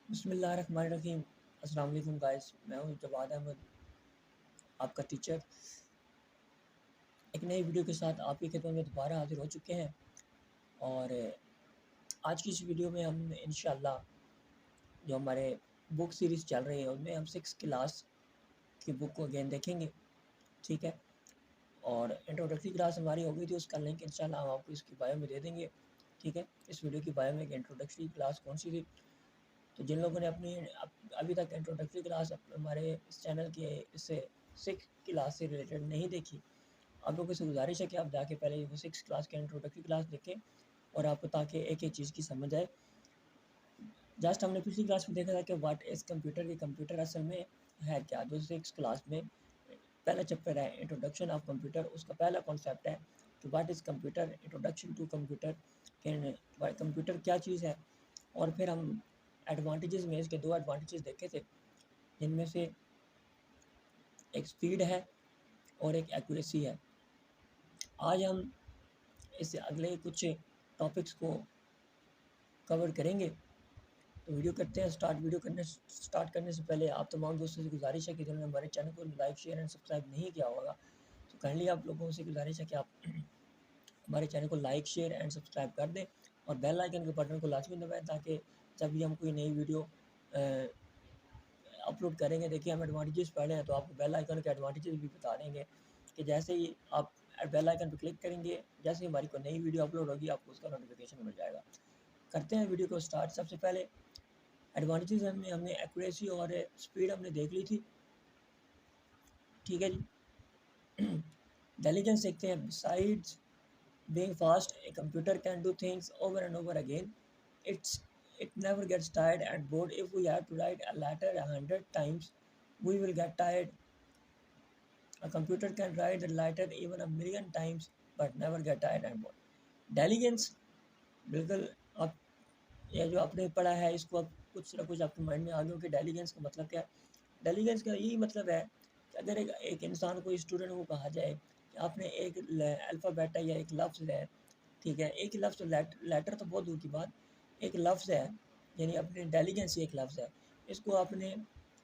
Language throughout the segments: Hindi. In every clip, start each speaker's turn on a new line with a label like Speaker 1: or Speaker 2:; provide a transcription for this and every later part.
Speaker 1: बिस्मिल्लाहिर्रहमानिर्रहीम। अस्सलाम वालेकुम गाइस, मैं हूं जवाद अहमद, आपका टीचर। एक नई वीडियो के साथ आपकी खिदमत में दोबारा हाजिर हो चुके हैं। और आज की इस वीडियो में हम इंशाअल्लाह जो हमारे बुक सीरीज़ चल रही है उनमें हम 6 क्लास की बुक को अगेन देखेंगे, ठीक है। और इंट्रोडक्टरी क्लास हमारी हो गई थी, उसका लिंक इंशाअल्लाह हम आपको इसकी बायो में दे देंगे, ठीक है। इस वीडियो की बायो में एक इंट्रोडक्टरी क्लास कौन सी थी, तो जिन लोगों ने अपनी अभी तक इंट्रोडक्टरी क्लास हमारे इस चैनल की इससे 6 क्लास से रिलेटेड नहीं देखी, आप लोगों से गुजारिश है कि आप जाके पहले वो 6 क्लास की इंट्रोडक्टरी क्लास देखें और आपको ताकि एक एक चीज़ की समझ आए। जस्ट हमने पिछली क्लास में देखा था कि व्हाट इज़ कंप्यूटर, ये कंप्यूटर असल में है क्या। जो 6 क्लास में पहला चैप्टर है इंट्रोडक्शन ऑफ कंप्यूटर, उसका पहला कॉन्सेप्ट है कि what is computer, introduction to computer, computer क्या चीज़ है। और फिर हम एडवांटेजेस में इसके 2 एडवांटेजेस देखे थे, जिनमें से एक स्पीड है और एक एक्यूरेसी है। आज हम इससे अगले कुछ टॉपिक्स को कवर करेंगे, तो वीडियो करते हैं स्टार्ट। स्टार्ट करने से पहले आप तमाम दोस्तों से गुजारिश है कि जिन्होंने हमारे चैनल को लाइक, शेयर एंड सब्सक्राइब नहीं किया होगा, तो काइंडली आप लोगों से गुजारिश है कि आप हमारे चैनल को लाइक, शेयर एंड सब्सक्राइब कर दें और बेल आइकन के बटन को लाजमी दबाएं, ताकि जब भी हम कोई नई वीडियो अपलोड करेंगे, देखिए हम एडवांटेजेस पढ़ रहे हैं तो आपको बेल आइकन के एडवांटेजेस भी बता देंगे कि जैसे ही आप बेल आइकन पर क्लिक करेंगे, जैसे ही हमारी कोई नई वीडियो अपलोड होगी आपको उसका नोटिफिकेशन मिल जाएगा। करते हैं वीडियो को स्टार्ट। सबसे पहले एडवांटेजेस हमने हमने एक्यूरेसी और स्पीड हमने देख ली थी, ठीक है जी। इंटेलिजेंस देखते हैं। Besides being fast, a computer can do things over and over again. It never gets tired and bored. If we have to write a letter 100 times, we will get tired. A computer can write the letter even a million times, but never get tired and bored. Diligence, बिल्कुल आप ये जो आपने पढ़ा है इसको आप कुछ ना कुछ आपके माइंड में आ गया कि डेलीगेंस का मतलब क्या है। डेलीगेंस का यही मतलब है कि अगर एक इंसान को, स्टूडेंट को कहा जाए कि आपने एक अल्फ़ाबेट है या एक लफ्ज़ है, ठीक है, एक लफ्ज़ लेटर तो बहुत दूर की बात, एक लफ्ज़ है, यानी अपनी इंटेलिजेंस एक लफ्ज़ है, इसको आपने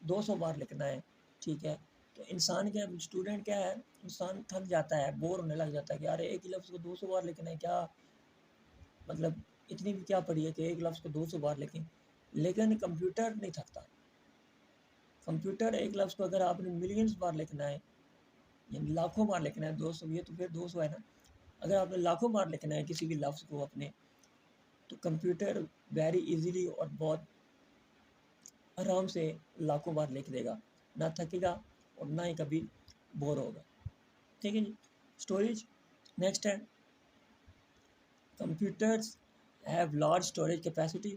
Speaker 1: 200 बार लिखना है, ठीक है। तो इंसान क्या, स्टूडेंट क्या है, इंसान थक जाता है, बोर होने लग जाता है कि यार एक ही लफ्ज़ को 200 बार लिखना है, क्या मतलब इतनी भी क्या पड़ी है कि एक लफ्ज़ को 200 बार लिखें। लेकिन कंप्यूटर नहीं थकता। कंप्यूटर एक लफ्ज़ को अगर आपने मिलियंस बार लिखना है, यानी लाखों बार लिखना है, 200 ये तो फिर 200 है ना। अगर आपने लाखों बार लिखना है किसी भी लफ्ज़ को अपने, तो कंप्यूटर वेरी इजीली और बहुत आराम से लाखों बार लिख देगा, ना थकेगा और ना ही कभी बोर होगा, ठीक है जी। स्टोरेज नेक्स्ट है। Computers have large storage capacity.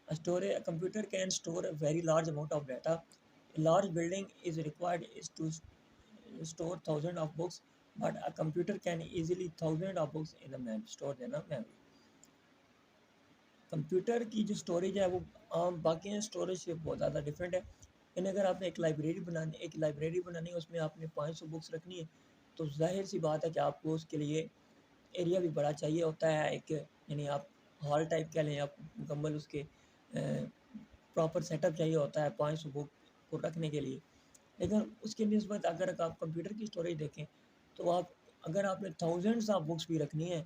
Speaker 1: A computer can store a very large amount of data. A large building is required is to store thousands of books, but a computer can easily thousands of books in a stored in a memory. Computer की जो स्टोरेज है वो आम बाकी स्टोरेज से बहुत ज़्यादा डिफरेंट है। यानी अगर आपने एक लाइब्रेरी बनानी है, उसमें आपने 500 बुक्स रखनी है, तो ज़ाहिर सी बात है कि आपको उसके लिए एरिया भी बड़ा चाहिए होता है। एक यानी आप हॉल टाइप कह लें, आप मुकम्मल उसके प्रॉपर सेटअप चाहिए होता है 500 बुक को रखने के लिए। लेकिन उसके निस्बत अगर आप कंप्यूटर की स्टोरेज देखें, तो आप अगर आपने थाउजेंड्स ऑफ बुक्स भी रखनी है,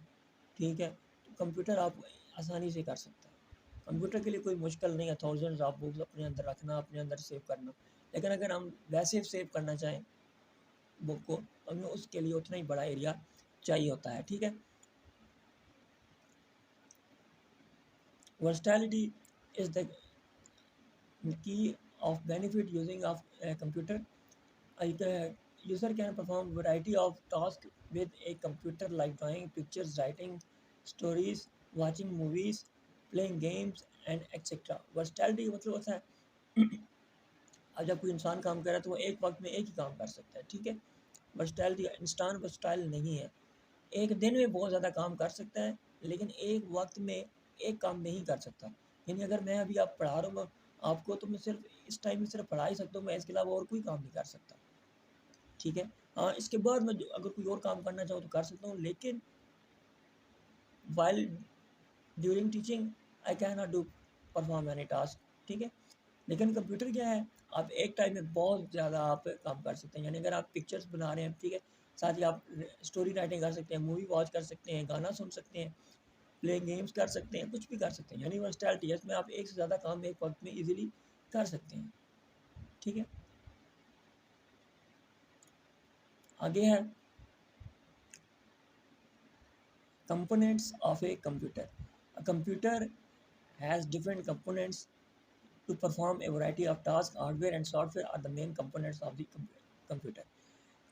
Speaker 1: ठीक है, तो कंप्यूटर आप आसानी से कर सकता है। कंप्यूटर के लिए कोई मुश्किल नहीं है थाउजेंड्स ऑफ बुक्स अपने अंदर रखना, अपने अंदर सेव करना। लेकिन अगर हम वैसे सेव करना चाहें बुक को, तो हमें उसके लिए उतना ही बड़ा एरिया चाहिए होता है, ठीक है। Versatility is the key of benefit using of a computer. A user can perform variety of tasks with a computer like drawing pictures, writing stories, watching movies, playing games and etc. Versatility मतलब होता है अब जब कोई इंसान काम कर रहा है तो वो एक वक्त में एक ही काम कर सकता है, ठीक है। वर्सटाइलिटी, इंसान वर्सटाइल नहीं है, एक दिन में बहुत ज़्यादा काम कर सकता है, लेकिन एक वक्त में एक काम नहीं कर सकता। यानी अगर मैं अभी आप पढ़ा रहा हूँ आपको, तो मैं सिर्फ इस टाइम में सिर्फ पढ़ा ही सकता हूँ, मैं इसके अलावा और कोई काम नहीं कर सकता, ठीक है। हाँ, इसके बाद मैं अगर कोई और काम करना चाहूँ तो कर सकता हूँ, लेकिन while during teaching I can not do perform any task, ठीक है। लेकिन कंप्यूटर क्या है, आप एक टाइम में बहुत ज़्यादा आप काम कर सकते हैं। यानी अगर आप पिक्चर्स बना रहे हैं, ठीक है, साथ ही आप स्टोरी राइटिंग कर सकते हैं, मूवी वॉच कर सकते हैं, गाना सुन सकते हैं, प्ले गेम्स कर सकते हैं, कुछ भी कर सकते हैं। यानी वर्सटैलिटी है, इसमें आप एक से ज़्यादा काम एक वक्त में ईजिली कर सकते हैं। ठीक है, आगे है components of a computer. A computer has different components to perform a variety of tasks. Hardware and software are the main components of the computer.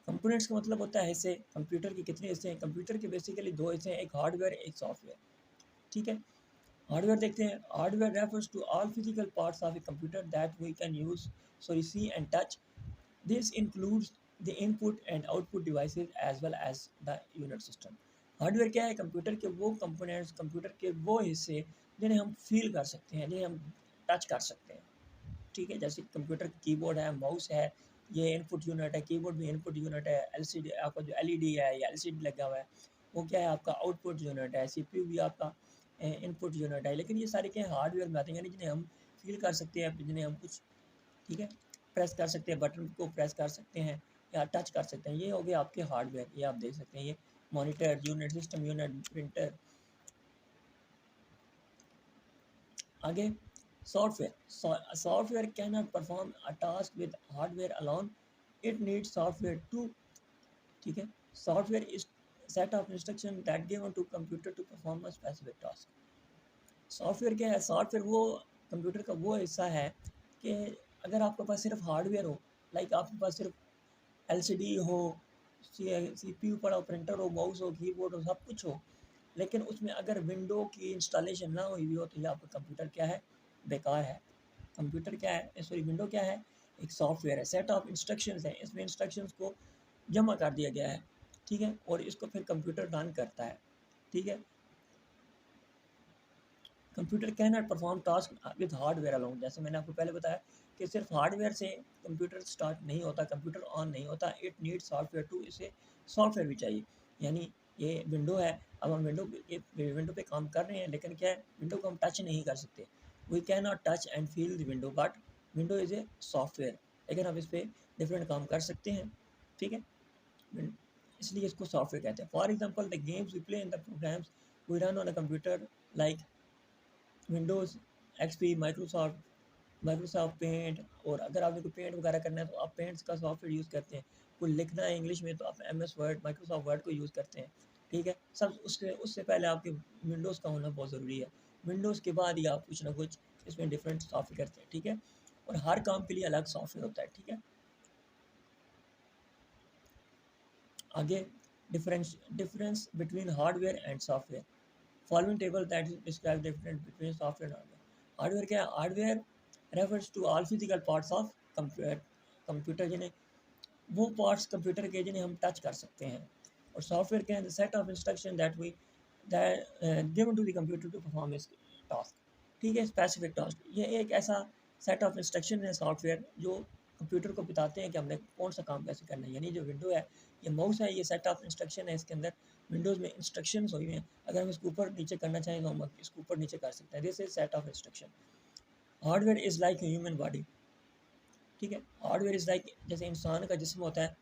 Speaker 1: Components का मतलब होता है हिस्से। कंप्यूटर के कितने हिस्से हैं? कंप्यूटर के बेसिकली दो हिस्से हैं, एक हार्डवेयर एक सॉफ्टवेयर। ठीक है, हार्डवेयर देखते हैं। Hardware refers to all physical parts of a computer that we can use sorry see and touch. This includes the input and output devices as well as the unit system. Hardware क्या है? कंप्यूटर के वो कंपोनेंट्स, कंप्यूटर के वो हिस्से जिन्हें हम फील कर सकते हैं, जिन्हें हम टच कर सकते हैं। ठीक है, जैसे कंप्यूटर कीबोर्ड है, माउस है, ये इनपुट यूनिट है, कीबोर्ड भी इनपुट यूनिट है, एलसीडी आपका जो एलईडी है या एलसीडी लगा हुआ है वो क्या है? आपका आउटपुट यूनिट है, सीपीयू भी आपका इनपुट यूनिट है। लेकिन ये सारे क्या है? हार्डवेयर में आते हैं, यानी जिन्हें हम फील कर सकते हैं, जिन्हें हम कुछ, ठीक है, प्रेस कर सकते हैं, बटन को प्रेस कर सकते हैं या टच कर सकते हैं। ये हो गया आपके हार्डवेयर, ये आप देख सकते हैं, ये monitor unit, system unit, printer. आगे software. Software can not perform a task with hardware alone, it needs software too. ठीक है, software is set of instruction that given to computer to perform a specific task. Software क्या है? सॉफ्टवेयर वो कंप्यूटर का वो हिस्सा है कि अगर आपके पास सिर्फ हार्डवेयर हो, लाइक आपके पास सिर्फ एलसीडी हो, सीपीयू पड़ा हो, प्रिंटर हो, माउस हो, कीबोर्ड हो, सब कुछ हो, लेकिन उसमें अगर विंडो की इंस्टॉलेशन ना हुई हो तो ये आपका कंप्यूटर क्या है? बेकार है। कंप्यूटर क्या है, सॉरी विंडो क्या है? एक सॉफ्टवेयर है, सेट ऑफ इंस्ट्रक्शंस है, इसमें इंस्ट्रक्शंस को जमा कर दिया गया है। ठीक है, और इसको फिर कंप्यूटर रन करता है। ठीक है, computer can not perform task with hardware alone. जैसे मैंने आपको पहले बताया कि सिर्फ हार्डवेयर से कंप्यूटर स्टार्ट नहीं होता, कंप्यूटर ऑन नहीं होता, इट नीड सॉफ्टवेयर टू, इसे सॉफ्टवेयर भी चाहिए। यानी ये विंडो है, अब हम विंडो पे काम कर रहे हैं, लेकिन क्या है? विंडो को हम टच नहीं कर सकते। We can not touch and feel the window, but window is a software, लेकिन हम इस पर डिफरेंट काम कर सकते हैं। ठीक है, इसलिए इसको सॉफ्टवेयर कहते हैं। For example the games we play in the programs we run on a computer like Windows XP, Microsoft Paint. और अगर आपने कोई पेंट वगैरह करना है तो आप पेंट्स का सॉफ्टवेयर यूज़ करते हैं। कोई लिखना है इंग्लिश में तो आप एमएस वर्ड, माइक्रोसॉफ्ट वर्ड को यूज़ करते हैं। ठीक है, सब उससे पहले आपके विंडोज़ का होना बहुत ज़रूरी है। विंडोज़ के बाद ही आप कुछ ना कुछ इसमें डिफरेंट सॉफ्टवेयर करते हैं। ठीक है, और हर काम के लिए अलग सॉफ्टवेयर होता है। ठीक है, आगे difference difference between hardware and software. Following table that describe difference between software and hardware. Hardware क्या है? Hardware refers to all physical parts of computer, जिन्हें वो पार्ट्स कंप्यूटर के जिन्हें हम टच कर सकते हैं। और सॉफ्टवेयर क्या है? The set of instruction that we given to the computer to perform इस टास्क। ठीक है, स्पेसिफिक टास्क, ये एक ऐसा सेट ऑफ इंस्ट्रक्शन है सॉफ्टवेयर जो कंप्यूटर को बताते हैं कि हमने कौन सा काम कैसे करना है। यानी जो विंडो है, ये माउस है, ये सेट ऑफ इंस्ट्रक्शन है, इसके अंदर विंडोज़ में इंस्ट्रक्शंस हुई हैं। अगर हम इसको ऊपर नीचे करना चाहें तो हम इसको ऊपर नीचे कर सकते हैं। This is set of instruction. Hardware is like human body. ठीक है, हार्डवेयर इज़ लाइक जैसे इंसान का जिस्म होता है,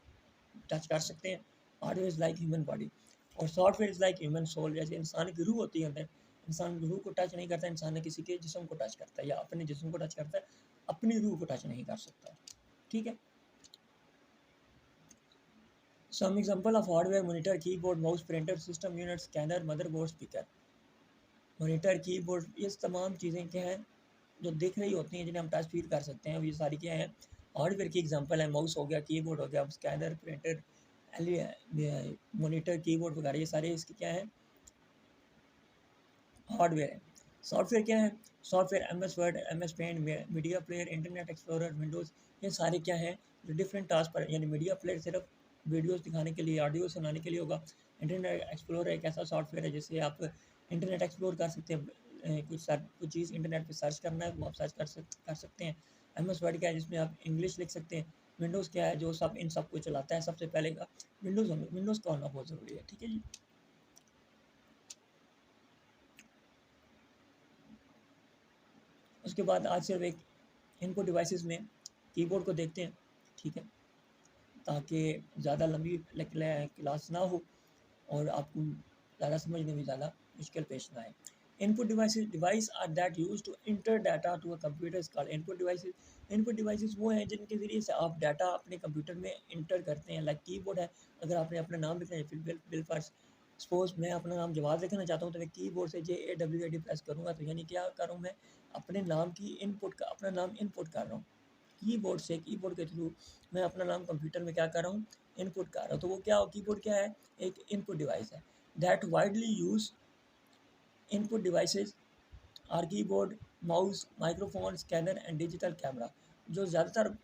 Speaker 1: टच कर सकते हैं। Hardware is like human body. और software is like human soul, जैसे इंसान की रूह होती है अंदर, इंसान रूह को टच नहीं करता, इंसान ने किसी के जिस्म को टच करता है या अपने जिस्म को टच करता है, अपनी रूह को टच नहीं कर सकता। ठीक है, some example of hardware: monitor, keyboard, mouse, printer, system unit, scanner, motherboard, speaker. Monitor, keyboard, ये तमाम चीज़ें क्या हैं जो दिख रही होती हैं, जिन्हें हम टच फील कर सकते हैं, ये सारी क्या है? हार्डवेयर की एग्जांपल है। माउस हो गया, कीबोर्ड हो गया, स्कैनर, प्रिंटर, मॉनिटर, कीबोर्ड वगैरह, ये सारे इसके क्या है? हार्डवेयर है। सॉफ्टवेयर क्या है? Software M S Word, M S Paint, media player, Internet Explorer, Windows, ये सारे क्या हैं? जो डिफरेंट टास्क पर, यानी मीडिया प्लेयर सिर्फ वीडियोज़ दिखाने के लिए, ऑडियो सुनाने के लिए होगा। इंटरनेट एक्सप्लोरर एक ऐसा सॉफ्टवेयर है जिससे आप इंटरनेट एक्सप्लोर कर सकते हैं। कुछ चीज़ इंटरनेट पे सर्च करना है वो आप सर्च कर सकते हैं। एम एस वर्ड क्या है? जिसमें आप इंग्लिश लिख सकते हैं। विंडोज़ क्या है? जो सब इन सब को चलाता है। सबसे पहले का विंडोज़ का होना बहुत ज़रूरी है। ठीक है जी। उसके बाद आज सिर्फ एक इनपुट डिवाइसेस में कीबोर्ड को देखते हैं, ठीक है, ताकि ज़्यादा लंबी क्लास ना हो और आपको ज़्यादा समझने में ज़्यादा मुश्किल पेश ना आए। Input device are that use to enter data to a computer called input devices. Input devices वो हैं जिनके ज़रिए से आप डाटा अपने कंप्यूटर में इंटर करते हैं। लाइक कीबोर्ड है, अगर आपने अपना नाम लिखना है, फिर बिल सपोज मैं अपना नाम जवाद लिखना चाहता हूँ तो मैं कीबोर्ड से JAWAD प्रेस करूँगा, तो यानी क्या कर रहा हूँ मैं अपने नाम की इनपुट का अपना नाम इनपुट कर रहा हूँ कीबोर्ड के थ्रू मैं अपना नाम कंप्यूटर में क्या कर रहा हूँ, इनपुट कर रहा हूँ। तो वो क्या कीबोर्ड क्या है, एक इनपुट डिवाइस है। That widely use input devices are keyboard, mouse, microphone, scanner and digital camera. जो ज़्यादातर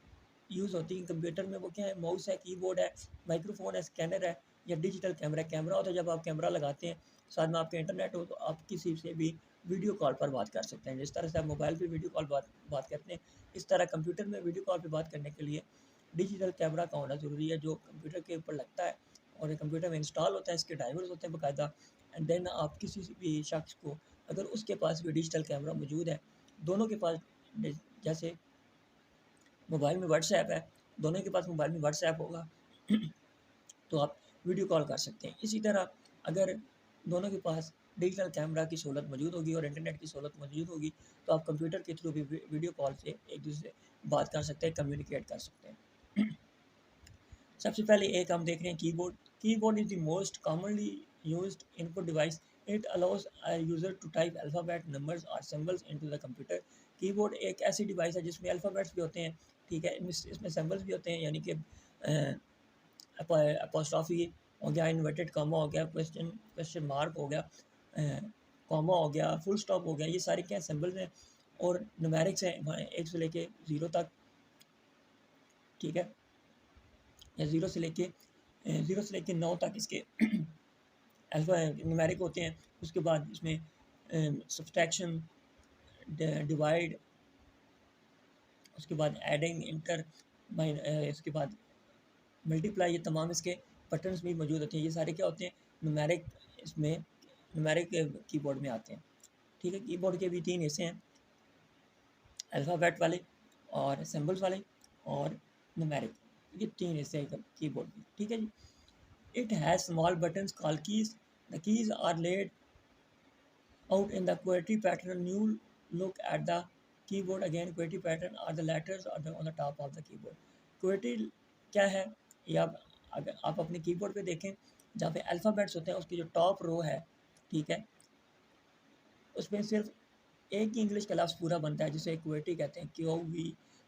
Speaker 1: यूज़ होती है कंप्यूटर में वो क्या है, माउस है, कीबोर्ड है, माइक्रोफोन है, स्कैनर है या डिजिटल कैमरा। कैमरा होता है जब आप कैमरा लगाते हैं, साथ में आपके इंटरनेट हो तो आप किसी से भी वीडियो कॉल पर बात कर सकते हैं। जिस तरह से आप मोबाइल पे वीडियो कॉल बात करते हैं, इस तरह कंप्यूटर में वीडियो कॉल पे बात करने के लिए डिजिटल कैमरा का होना ज़रूरी है, जो कंप्यूटर के ऊपर लगता है और कंप्यूटर में इंस्टॉल होता है। इसके ड्राइवर्स होते हैं बाकायदा। एंड देन आप किसी भी शख्स को, अगर उसके पास भी डिजिटल कैमरा मौजूद है, दोनों के पास, जैसे मोबाइल में व्हाट्सएप है, दोनों के पास मोबाइल में व्हाट्सएप होगा तो आप वीडियो कॉल कर सकते हैं। इसी तरह अगर दोनों के पास डिजिटल कैमरा की सहूलत मौजूद होगी और इंटरनेट की सहूलत मौजूद होगी तो आप कंप्यूटर के थ्रू भी वीडियो कॉल से एक दूसरे से बात कर सकते हैं, कम्युनिकेट कर सकते हैं। सबसे पहले एक हम देख रहे हैं keyboard. Keyboard is the most commonly used input device. It allows a user to type alphabet, numbers और symbols into the computer. Keyboard एक ऐसी डिवाइस है जिसमें अल्फ़ाबेट्स भी होते हैं, ठीक है, इसमें सिंबल्स भी होते हैं, यानी कि अपोस्ट्रॉफी हो गया, इन्वर्टेड कॉमा हो गया, क्वेश्चन मार्क हो गया, कॉमा हो गया, फुल स्टॉप हो गया, ये सारे क्या सिंबल्स हैं और न्यूमेरिक्स हैं 1 से लेके 0 तक, ठीक है, या 0 से लेके 9 तक इसके अल्फा न्यूमेरिक होते हैं। उसके बाद इसमें सब्सट्रैक्शन, डिवाइड, उसके बाद एडिंग, इंटर, इसके बाद मल्टीप्लाई, ये तमाम इसके बटन्स भी मौजूद होते हैं। ये सारे क्या होते हैं, न्यूमेरिक, इसमें न्यूमेरिक कीबोर्ड में आते हैं, ठीक है। कीबोर्ड के भी 3 हिस्से हैं, अल्फ़ाबेट वाले और सिंबल्स वाले और न्यूमेरिक, ये 3 हिस्से हैं कीबोर्ड के, ठीक है जी। It has small buttons called keys. The keys are laid out in the QWERTY pattern. You look at the keyboard again. QWERTY pattern are the letters on the top of the keyboard. QWERTY क्या है, ये आप अगर आप अपने कीबोर्ड पे देखें, जहाँ पे अल्फ़ाबेट्स होते हैं उसकी जो टॉप रो है, ठीक है, उसमें सिर्फ एक ही इंग्लिश का लफ्ज़ पूरा बनता है जिसे QWERTY कहते हैं,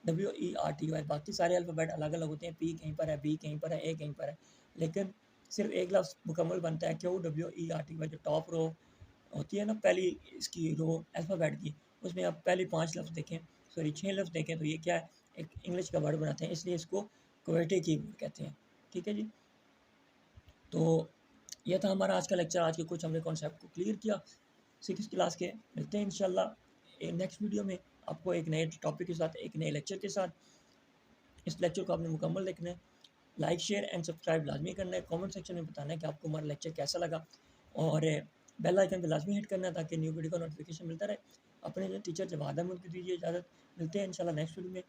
Speaker 1: QWERTY। बाकी सारे अल्फ़ाबेट अलग अलग होते हैं, P कहीं पर है, B कहीं पर है, A कहीं पर है, लेकिन सिर्फ एक लफ्ज़ मुकम्मल बनता है, QWERTY। जो टॉप रो होती है ना, पहली इसकी रो अल्फ़ाबेट की, उसमें आप पहले 5 लफ्ज़ देखें, सॉरी 6 लफ्ज़ देखें, तो ये क्या है, एक इंग्लिश का वर्ड बनाते हैं, इसलिए इसको QWERTY कीबोर्ड कहते हैं, ठीक है जी। तो यह था हमारा आज का लेक्चर। आज के कुछ हमने कॉन्सेप्ट को क्लियर किया 6th क्लास के। मिलते हैं इंशाल्लाह नेक्स्ट वीडियो में, आपको एक नए टॉपिक के साथ, एक नए लेक्चर के साथ। इस लेक्चर को आपने मुकम्मल देखना है, लाइक शेयर एंड सब्सक्राइब लाजमी करना है, कमेंट सेक्शन में बताना है कि आपको हमारा लेक्चर कैसा लगा और बेल आइकन पर लाजमी हिट करना है ताकि न्यू वीडियो का नोटिफिकेशन मिलता रहे। अपने टीचर जवाद अहमद को दीजिए इजाज़त। मिलते हैं इंशाल्लाह नेक्स्ट वीडियो में।